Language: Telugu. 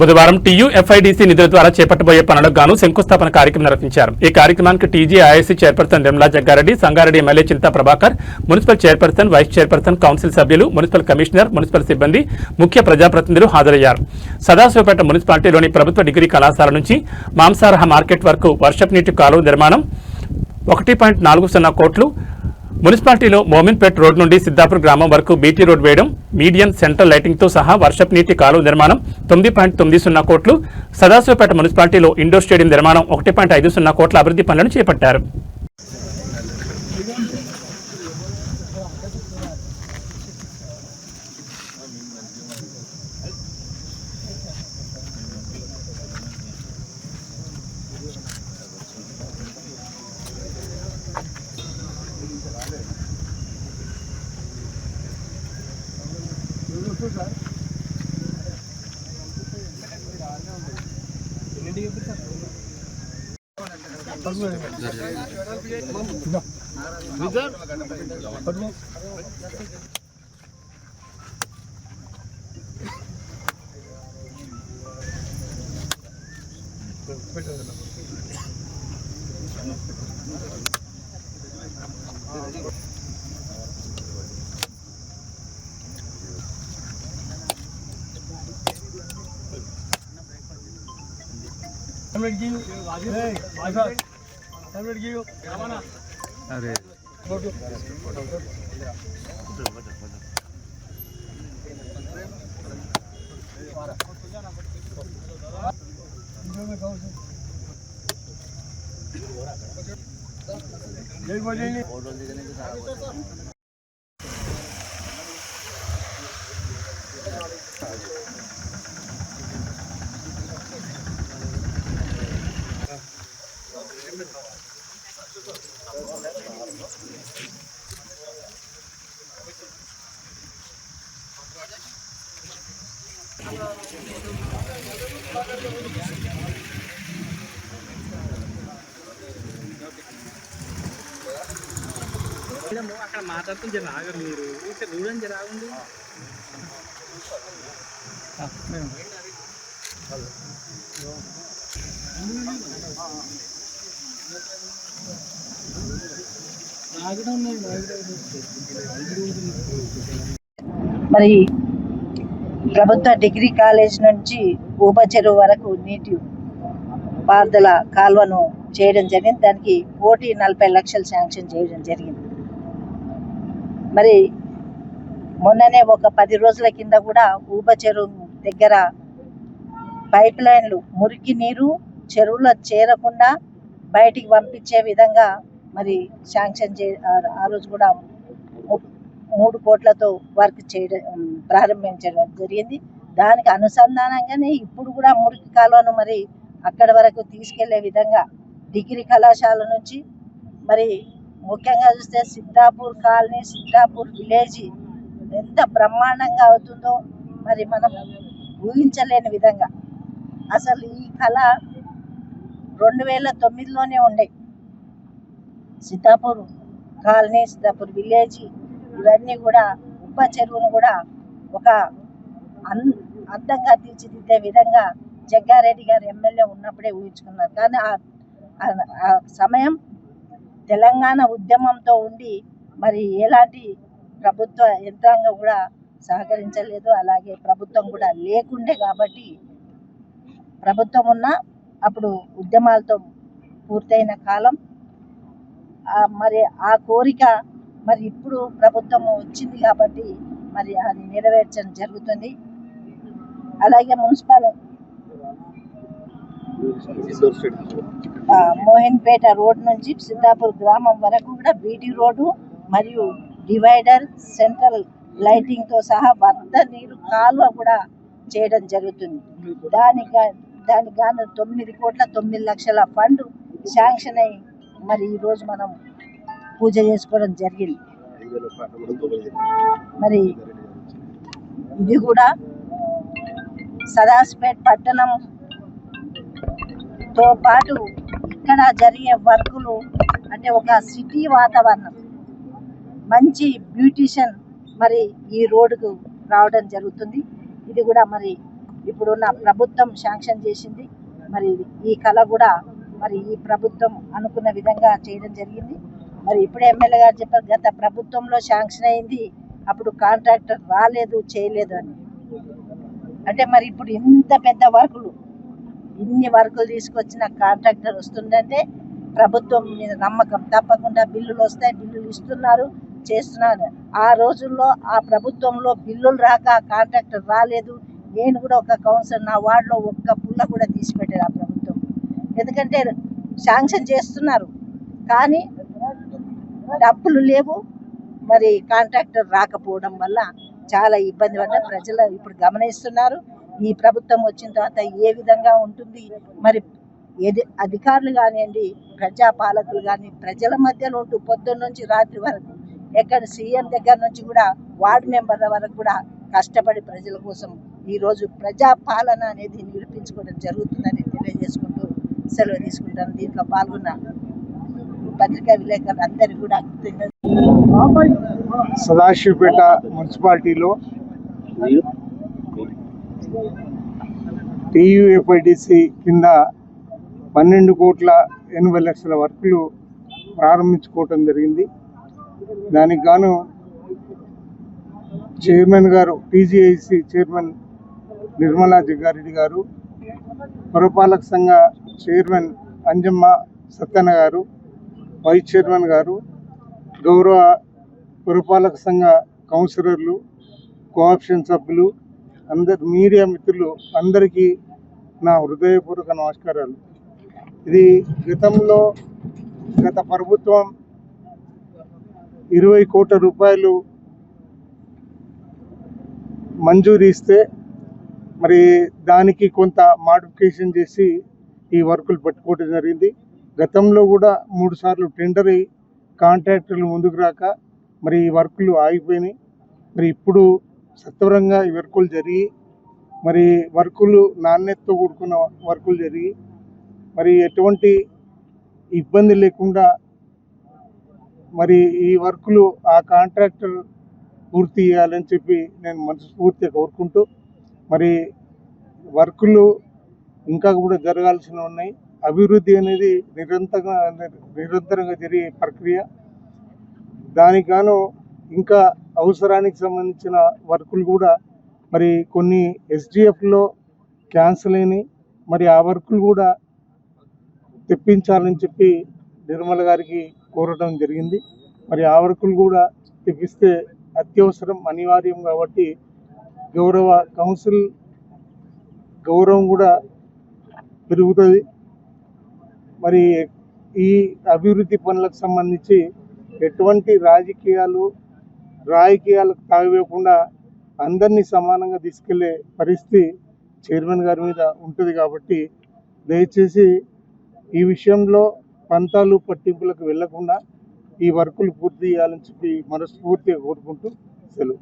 బుధవారం టీయూఎఫ్ఐడిసి నిధుల ద్వారా చేపట్టబోయే పనులకు గాను శంకుస్థాపన కార్యక్రమం నిర్వహించారు. ఈ కార్యక్రమానికి TGIIC chairperson Nirmala Jaggareddy, Sangareddy MLA Chinta Prabhakar, municipal chairperson, vice chairperson, council సభ్యులు, మున్సిపల్ కమిషనర్, మున్సిపల్ సిబ్బంది, ముఖ్య ప్రజాప్రతినిధులు హాజరయ్యారు. సదాశివపేట మున్సిపాలిటీలోని ప్రభుత్వ డిగ్రీ కళాశాల నుంచి మాంసాహార మార్కెట్ వరకు వర్షపు నీటి కాలువ నిర్మాణం 1.40 కోట్లు, మున్సిపాలిటీలో మోమిన్పేట్ రోడ్ నుండి సిద్దాపూర్ గ్రామం వరకు బీటీ రోడ్ వేయడం, మీడియన్ సెంట్రల్ లైటింగ్తో సహా వర్షపు నీటి కాలువ నిర్మాణం 9.90 కోట్లు, సదాశివపేట మున్సిపాలిటీలో ఇండోర్ స్టేడియం నిర్మాణం 1.50 కోట్ల అభివృద్ధి పనులను చేపట్టారు. अरे అక్కడ మాట్లాడుతూ జర ఆగరు మీరు ఇక్కడ చూడండి జర ఆగండి. మరి ప్రభుత్వ డిగ్రీ కాలేజ్ నుంచి ఊబ చెరువు వరకు నీటి పారుదల కాల్వను చేయడం జరిగింది. దానికి 1,40 లక్షలు శాంక్షన్ చేయడం జరిగింది. మరి మొన్ననే ఒక 10 రోజుల కింద కూడా ఊబ చెరువు దగ్గర పైప్ లైన్లు మురికి నీరు చెరువులో చేరకుండా బయటికి పంపించే విధంగా మరి శాంక్షన్ ఆ రోజు కూడా 3 కోట్లతో వర్క్ చేయడం ప్రారంభించడం జరిగింది. దానికి అనుసంధానంగానే ఇప్పుడు కూడా మురికి కాలువను మరి అక్కడి వరకు తీసుకెళ్లే విధంగా డిగ్రీ కళాశాల నుంచి మరి ముఖ్యంగా చూస్తే సిద్దాపూర్ కాలనీ, సిద్దాపూర్ విలేజ్ ఎంత బ్రహ్మాండంగా అవుతుందో మరి మనం ఊహించలేని విధంగా. అసలు ఈ కళ 2009లోనే ఉండే. సిద్దాపూర్ కాలనీ, సిద్దాపూర్ విలేజ్ ఇవన్నీ కూడా ఉప్ప చెరువును కూడా ఒక అందంగా తీర్చిదిద్దే విధంగా జగ్గారెడ్డి గారు ఎమ్మెల్యే ఉన్నప్పుడే ఊహించుకున్నారు. కానీ ఆ సమయం తెలంగాణ ఉద్యమంతో ఉండి మరి ఎలాంటి ప్రభుత్వ యంత్రాంగం కూడా సహకరించలేదు. అలాగే ప్రభుత్వం కూడా లేకుండే కాబట్టి ప్రభుత్వం ఉన్న అప్పుడు ఉద్యమాలతో పూర్తయిన కాలం. మరి ఆ కోరిక మరి ఇప్పుడు ప్రభుత్వం వచ్చింది కాబట్టి మరి అది నెరవేర్చడం జరుగుతుంది. అలాగే మున్సిపల్ మోహిన్పేట రోడ్ నుంచి సిద్దాపూర్ గ్రామం వరకు కూడా బీటీ రోడ్డు మరియు డివైడర్, సెంట్రల్ లైటింగ్తో సహా వరద నీరు కాలువ కూడా చేయడం జరుగుతుంది. దానికి గాను 9 లక్షల ఫండ్ శాంక్షన్ అయ్యి మరి ఈరోజు మనం పూజ చేసుకోవడం జరిగింది. మరి ఇది కూడా సదాశివపేట పట్టణంతో పాటు ఇక్కడ జరిగే వర్కులు అంటే ఒక సిటీ వాతావరణం, మంచి బ్యూటిషియన్ మరి ఈ రోడ్డుకు రావడం జరుగుతుంది. ఇది కూడా మరి ఇప్పుడున్న ప్రభుత్వం శాంక్షన్ చేసింది. మరి ఈ కళ కూడా మరి ఈ ప్రభుత్వం అనుకున్న విధంగా చేయడం జరిగింది. మరి ఇప్పుడే ఎమ్మెల్యే గారు చెప్పారు, గత ప్రభుత్వంలో శాంక్షన్ అయింది, అప్పుడు కాంట్రాక్టర్ రాలేదు, చేయలేదు అని. అంటే మరి ఇప్పుడు ఇంత పెద్ద వర్కులు, ఇన్ని వర్కులు తీసుకొచ్చిన కాంట్రాక్టర్ వస్తుందంటే ప్రభుత్వం మీద నమ్మకం. తప్పకుండా బిల్లులు వస్తాయి, బిల్లులు ఇస్తున్నారు, చేస్తున్నారు. ఆ రోజుల్లో ఆ ప్రభుత్వంలో బిల్లులు రాక కాంట్రాక్టర్ రాలేదు. నేను కూడా ఒక కౌన్సిలర్, నా వార్డులో ఒక్క పుల్ల కూడా తీసిపెట్టారు ఆ ప్రభుత్వం. ఎందుకంటే శాంక్షన్ చేస్తున్నారు కానీ డబ్బులు లేవు. మరి కాంట్రాక్టర్ రాకపోవడం వల్ల చాలా ఇబ్బంది పడ్డ ప్రజలు ఇప్పుడు గమనిస్తున్నారు. ఈ ప్రభుత్వం వచ్చిన తర్వాత ఏ విధంగా ఉంటుంది, మరి అధికారులు కానివ్వండి, ప్రజాపాలకులు కానీ ప్రజల మధ్యలో ఉంటూ పొద్దున్న నుంచి రాత్రి వరకు, ఎక్కడ సీఎం దగ్గర నుంచి కూడా వార్డు మెంబర్ల వరకు కూడా కష్టపడి ప్రజల కోసం ఈరోజు ప్రజాపాలన అనేది నిరూపించుకోవడం జరుగుతుందని తెలియజేసుకుంటూ సెలవు తీసుకుంటాను. దీంట్లో పాల్గొన్న పత్రికా విలేకరులు అందరికీ కూడా సదాశివపేట మున్సిపాలిటీలో టీయూఎఫ్ఐడిసి కింద 12,80,00,000 వర్కులు ప్రారంభించుకోవటం జరిగింది. దానికి గాను చైర్మన్ గారు, టీజీఐసి చైర్మన్ నిర్మలా జగ్గారెడ్డి గారు, పురపాలక సంఘ చైర్మన్ అంజమ్మ సత్యన్న గారు, వైస్ చైర్మన్ గారు, గౌరవ పురపాలక సంఘ కౌన్సిలర్లు, కోఆప్షన్ సభ్యులు, అందరు మీడియా మిత్రులు అందరికీ నా హృదయపూర్వక నమస్కారాలు. ఇది గత ప్రభుత్వం 20 కోట్ల రూపాయలు మంజూరు ఇస్తే మరి దానికి కొంత మాడిఫికేషన్ చేసి ఈ వర్కులు పట్టుకోవడం జరిగింది. గతంలో కూడా 3 సార్లు టెండర్ అయ్యి కాంట్రాక్టర్లు ముందుకు రాక మరి ఈ వర్కులు ఆగిపోయినాయి. మరి ఇప్పుడు సత్వరంగా ఈ వర్కులు జరిగి మరి వర్కులు నాణ్యతతో కూడుకున్న వర్కులు జరిగి మరి ఎటువంటి ఇబ్బంది లేకుండా మరి ఈ వర్కులు ఆ కాంట్రాక్టర్ పూర్తి చేయాలని చెప్పి నేను మనస్ఫూర్తిగా కోరుకుంటూ, మరి వర్కులు ఇంకా కూడా జరగాల్సినవి ఉన్నాయి. అభివృద్ధి అనేది నిరంతరంగా జరిగే ప్రక్రియ. దానికి గాను ఇంకా అవసరానికి సంబంధించిన వర్కులు కూడా మరి కొన్ని ఎస్డిఎఫ్లో క్యాన్సిల్ అయినాయి. మరి ఆ వర్కులు కూడా తెప్పించాలని చెప్పి నిర్మల గారికి కోరడం జరిగింది. మరి ఆ వర్కులు కూడా తెప్పిస్తే అత్యవసరం, అనివార్యం కాబట్టి గౌరవ కౌన్సిల్ గౌరవం కూడా పెరుగుతుంది. మరి ఈ అభివృద్ధి పనులకు సంబంధించి ఎటువంటి రాజకీయాలకు తావివ్వకుండా అందరినీ సమానంగా తీసుకెళ్లే పరిస్థితి చైర్మన్ గారి మీద ఉంటుంది. కాబట్టి దయచేసి ఈ విషయంలో పంతాలు పట్టింపులకు వెళ్లకుండా ఈ వర్కులు పూర్తి చేయాలని చెప్పి మనస్ఫూర్తిగా కోరుకుంటూ సెలవు.